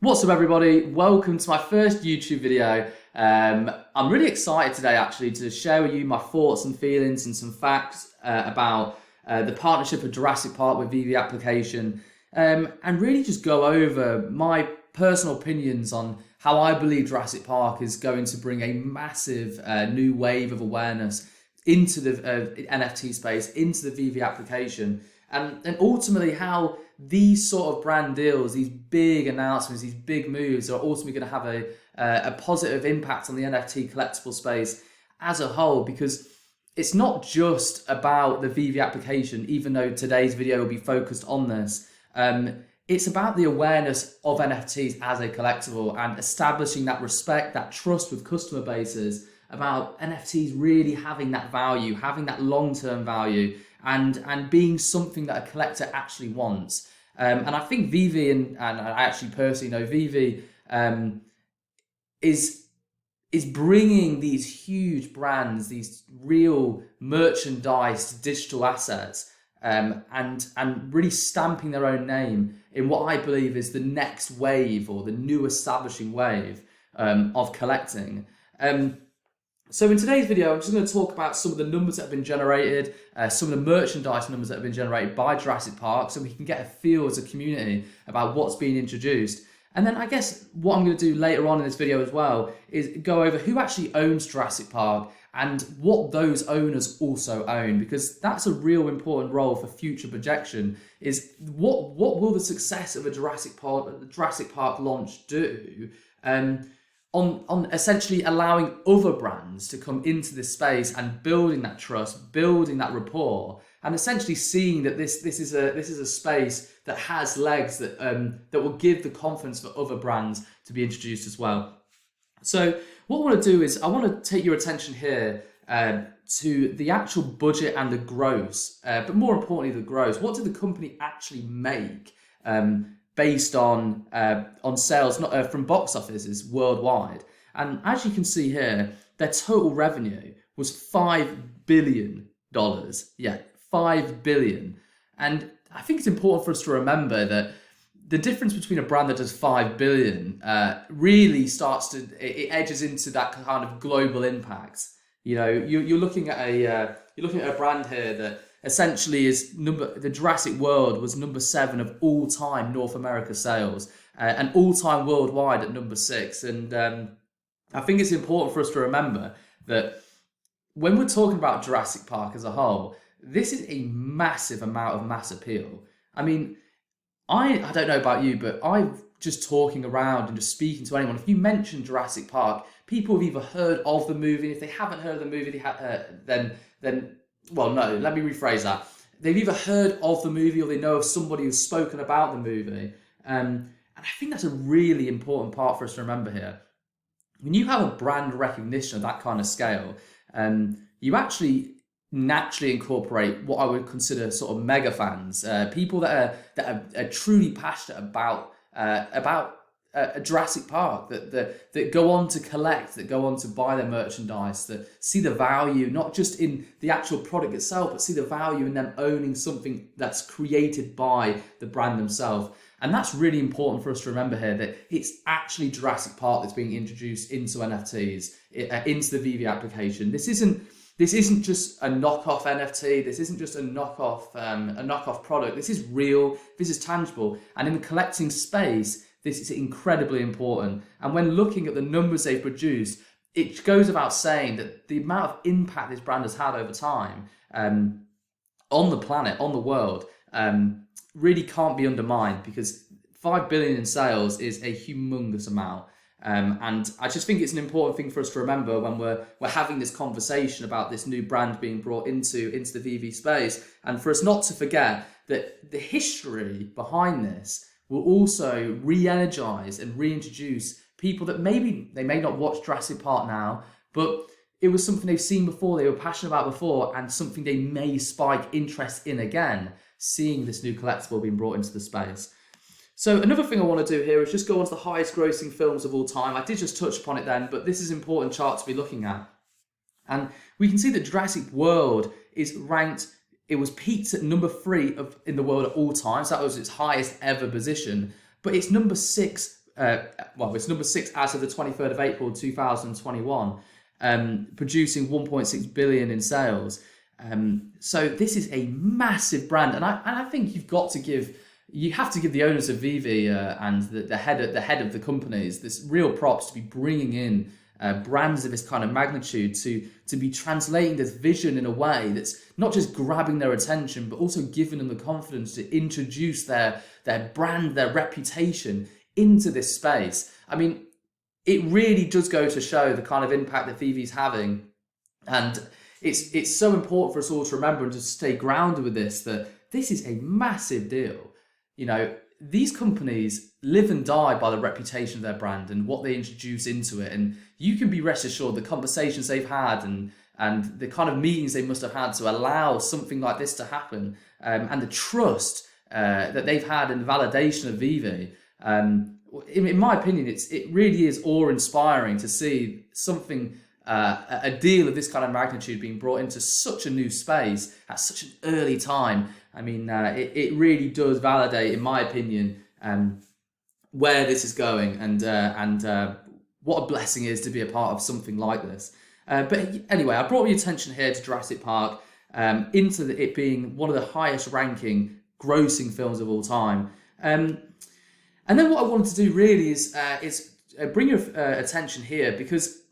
What's up everybody, welcome to my first YouTube video. I'm really excited today actually to share with you my thoughts and feelings and some facts about the partnership of Jurassic Park with VEVE application, and really just go over my personal opinions on how I believe Jurassic Park is going to bring a massive new wave of awareness into the NFT space, into the VEVE application, and ultimately how these sort of brand deals, these big announcements, these big moves are ultimately going to have a positive impact on the NFT collectible space as a whole, because it's not just about the VEVE application, even though today's video will be focused on this. It's about the awareness of NFTs as a collectible and establishing that respect, that trust with customer bases about NFTs really having that value, having that long-term value, and being something that a collector actually wants. And I think VEVE, and I actually personally know VEVE, is bringing these huge brands, these real merchandise, digital assets, and really stamping their own name in what I believe is the next wave, or the new establishing wave of collecting. So in today's video, I'm just going to talk about some of the numbers that have been generated, some of the merchandise numbers that have been generated by Jurassic Park, so we can get a feel as a community about what's being introduced. And then I guess what I'm going to do later on in this video as well is go over who actually owns Jurassic Park and what those owners also own, because that's a real important role for future projection, is what will the success of a Jurassic Park launch do on essentially allowing other brands to come into this space and building that trust, building that rapport, and essentially seeing that this is a space that has legs, that will give the confidence for other brands to be introduced as well. So what I want to do is I want to take your attention here to the actual budget and the gross, but more importantly the gross. What did the company actually make based on sales from box offices worldwide? And as you can see here, their total revenue was $5 billion. Yeah, $5 billion. And I think it's important for us to remember that the difference between a brand that does $5 billion really it edges into that kind of global impact. You know, you're looking at a brand here that essentially is the Jurassic World was number 7 of all-time North America sales, and all-time worldwide at number 6. And I think it's important for us to remember that when we're talking about Jurassic Park as a whole, this is a massive amount of mass appeal. I mean, I don't know about you, but I'm just talking around and just speaking to anyone. If you mention Jurassic Park, people have either heard of the movie. If they haven't heard of the movie, well, no, let me rephrase that. They've either heard of the movie or they know of somebody who's spoken about the movie. And I think that's a really important part for us to remember here. When you have a brand recognition of that kind of scale, you actually naturally incorporate what I would consider sort of mega fans, people that are truly passionate about a Jurassic Park, that go on to collect, that go on to buy their merchandise, that see the value not just in the actual product itself, but see the value in them owning something that's created by the brand themselves. And that's really important for us to remember here, that it's actually Jurassic Park that's being introduced into NFTs, into the VEVE application. This isn't just a knockoff NFT. This isn't just a knockoff product. This is real. This is tangible. And in the collecting space, this is incredibly important. And when looking at the numbers they've produced, it goes without saying that the amount of impact this brand has had over time on the planet, on the world, really can't be undermined, because $5 billion in sales is a humongous amount. And I just think it's an important thing for us to remember when we're having this conversation about this new brand being brought into the VEVE space, and for us not to forget that the history behind this will also re-energize and reintroduce people that maybe they may not watch Jurassic Park now, but it was something they've seen before, they were passionate about before, and something they may spike interest in again, seeing this new collectible being brought into the space. So another thing I want to do here is just go on to the highest grossing films of all time. I did just touch upon it then, but this is an important chart to be looking at. And we can see that Jurassic World is ranked, it was peaked at number 3 in the world at all times. That was its highest ever position, but it's number 6 it's number 6 as of the 23rd of April 2021, producing 1.6 billion in sales. So this is a massive brand, and I think you have to give the owners of VEVE and the head of the companies this real props to be bringing in brands of this kind of magnitude to be translating this vision in a way that's not just grabbing their attention, but also giving them the confidence to introduce their brand, their reputation into this space. I mean, it really does go to show the kind of impact that VEVE's having, and it's so important for us all to remember and to stay grounded with this, that this is a massive deal. You know, these companies live and die by the reputation of their brand and what they introduce into it. And you can be rest assured the conversations they've had and the kind of meetings they must have had to allow something like this to happen, and the trust that they've had in the validation of VEVE. In my opinion, it really is awe-inspiring to see something, a deal of this kind of magnitude being brought into such a new space at such an early time. I mean, it really does validate, in my opinion, where this is going, and what a blessing it is to be a part of something like this. But anyway, I brought your attention here to Jurassic Park, into it being one of the highest ranking grossing films of all time. And then what I wanted to do really is bring your attention here, because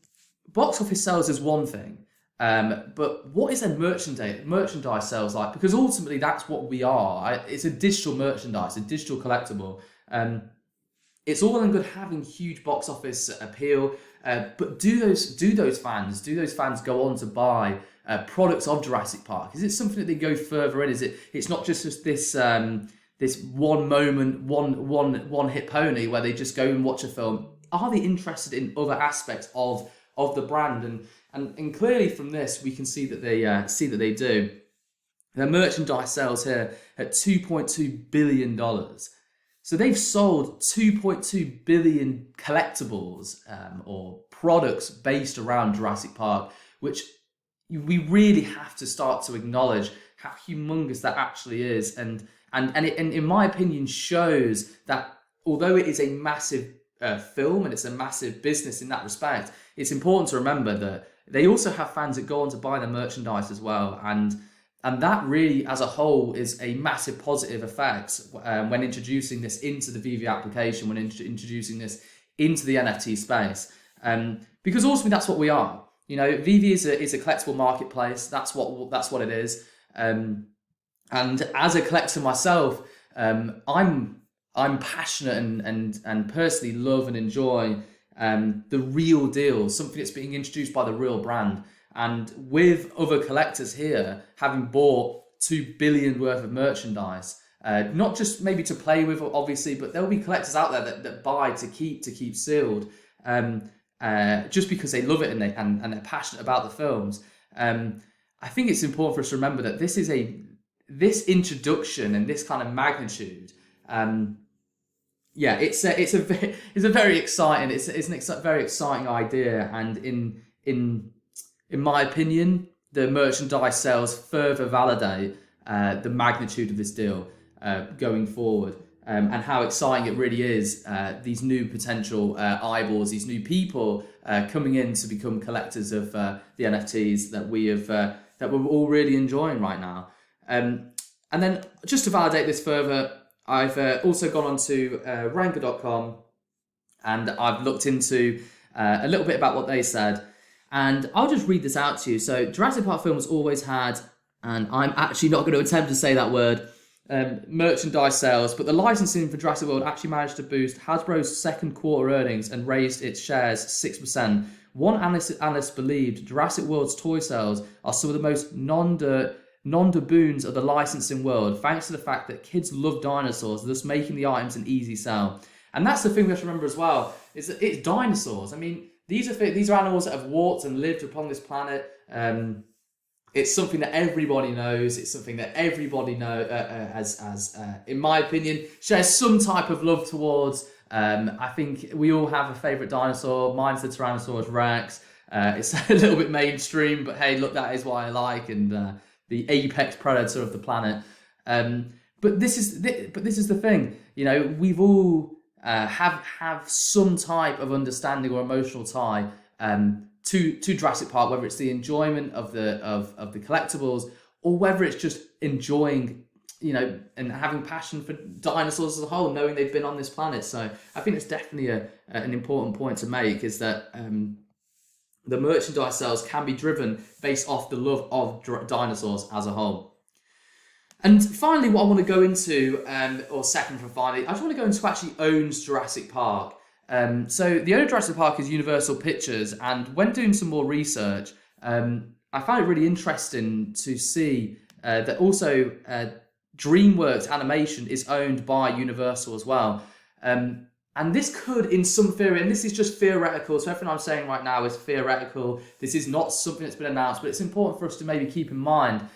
box office sales is one thing, but what is their merchandise sales like? Because ultimately that's what we are. It's a digital merchandise, a digital collectible. It's all well and good having huge box office appeal, but do those fans go on to buy products of Jurassic Park? Is it something that they go further in? It's not just this this one moment, one hit pony where they just go and watch a film? Are they interested in other aspects of the brand? And clearly from this we can see that they do. Their merchandise sales here at $2.2 billion. So they've sold 2.2 billion collectibles or products based around Jurassic Park, which we really have to start to acknowledge how humongous that actually is, and in my opinion shows that although it is a massive film and it's a massive business in that respect, it's important to remember that they also have fans that go on to buy their merchandise as well, and that really as a whole is a massive positive effect when introducing this into the VEVE application, when introducing this into the NFT space, because ultimately that's what we are. You know, VEVE is a collectible marketplace. That's what it is. And as a collector myself, I'm passionate and personally love and enjoy the real deal, something that's being introduced by the real brand. And with other collectors here having bought 2 billion worth of merchandise, not just maybe to play with, obviously, but there'll be collectors out there that buy to keep sealed, just because they love it and they're passionate about the films. I think it's important for us to remember that this introduction and this kind of magnitude, it's a very exciting, it's a very exciting idea, and in my opinion, the merchandise sales further validate the magnitude of this deal going forward, and how exciting it really is. These new potential eyeballs, these new people coming in to become collectors of the NFTs that we're all really enjoying right now. And then just to validate this further, I've also gone on to Ranker.com, and I've looked into a little bit about what they said. And I'll just read this out to you. So Jurassic Park Films always had, and I'm actually not going to attempt to say that word, merchandise sales, but the licensing for Jurassic World actually managed to boost Hasbro's second quarter earnings and raised its shares 6%. One analyst believed Jurassic World's toy sales are some of the most non-boons of the licensing world, thanks to the fact that kids love dinosaurs, thus making the items an easy sell. And that's the thing we have to remember as well, is that it's dinosaurs. I mean, these are animals that have walked and lived upon this planet. It's something that everybody knows. It's something that everybody in my opinion, shares some type of love towards. I think we all have a favourite dinosaur. Mine's the Tyrannosaurus Rex. It's a little bit mainstream, but hey, look, that is what I like, and the apex predator of the planet. But this is the thing. You know, we've all have some type of understanding or emotional tie to Jurassic Park, whether it's the enjoyment of the collectibles, or whether it's just enjoying, you know, and having passion for dinosaurs as a whole, knowing they've been on this planet. So I think it's definitely an important point to make, is that the merchandise sales can be driven based off the love of dinosaurs as a whole. And finally, what I want to go into, or second from finally, I just want to go into who actually owns Jurassic Park. So the owner of Jurassic Park is Universal Pictures, and when doing some more research, I found it really interesting to see that also DreamWorks Animation is owned by Universal as well. And this could, in some theory, and this is just theoretical, so everything I'm saying right now is theoretical. This is not something that's been announced, but it's important for us to maybe keep in mind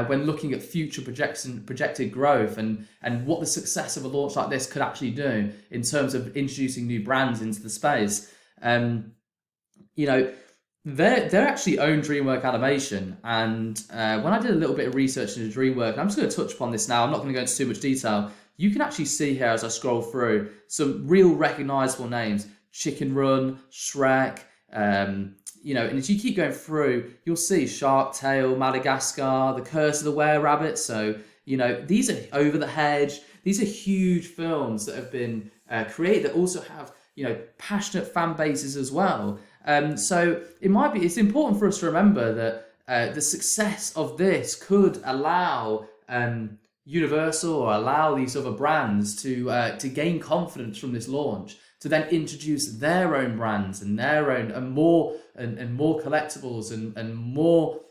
when looking at future projected growth and what the success of a launch like this could actually do in terms of introducing new brands into the space. You know, they're actually own DreamWorks Animation, and when I did a little bit of research into DreamWorks, I'm just going to touch upon this now. I'm not going to go into too much detail. You can actually see here as I scroll through some real recognizable names: Chicken Run, Shrek. You know, and as you keep going through, you'll see Shark Tale, Madagascar, The Curse of the Were-Rabbit. So, you know, these are Over the Hedge. These are huge films that have been created that also have, you know, passionate fan bases as well. So it's important for us to remember that the success of this could allow Universal or allow these other brands to gain confidence from this launch, to then introduce their own brands and their own and more collectibles and more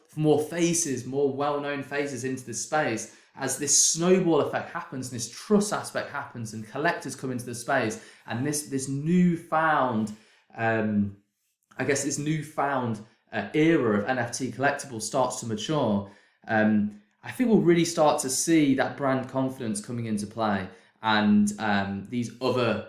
faces, more well-known faces into this space, as this snowball effect happens and this trust aspect happens and collectors come into the space, and this newfound this newfound era of NFT collectibles starts to mature. I think we'll really start to see that brand confidence coming into play, and these other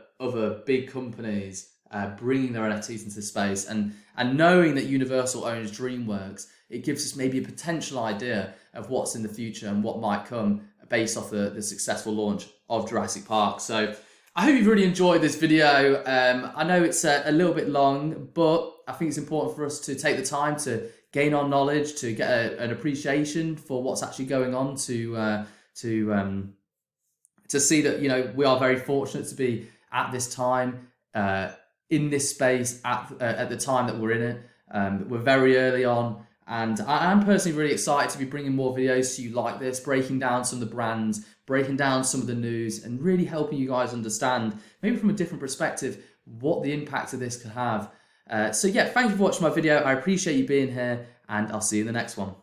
big companies bringing their NFTs into space, and knowing that Universal owns DreamWorks, it gives us maybe a potential idea of what's in the future and what might come based off the successful launch of Jurassic Park. So I hope you've really enjoyed this video. I know it's a little bit long, but I think it's important for us to take the time to gain our knowledge, to get an appreciation for what's actually going on, to see that, you know, we are very fortunate to be at this time in this space at the time that we're in it. We're very early on, and I'm personally really excited to be bringing more videos to you like this, breaking down some of the brands, breaking down some of the news, and really helping you guys understand, maybe from a different perspective, what the impact of this could have. So yeah, thank you for watching my video. I appreciate you being here, and I'll see you in the next one.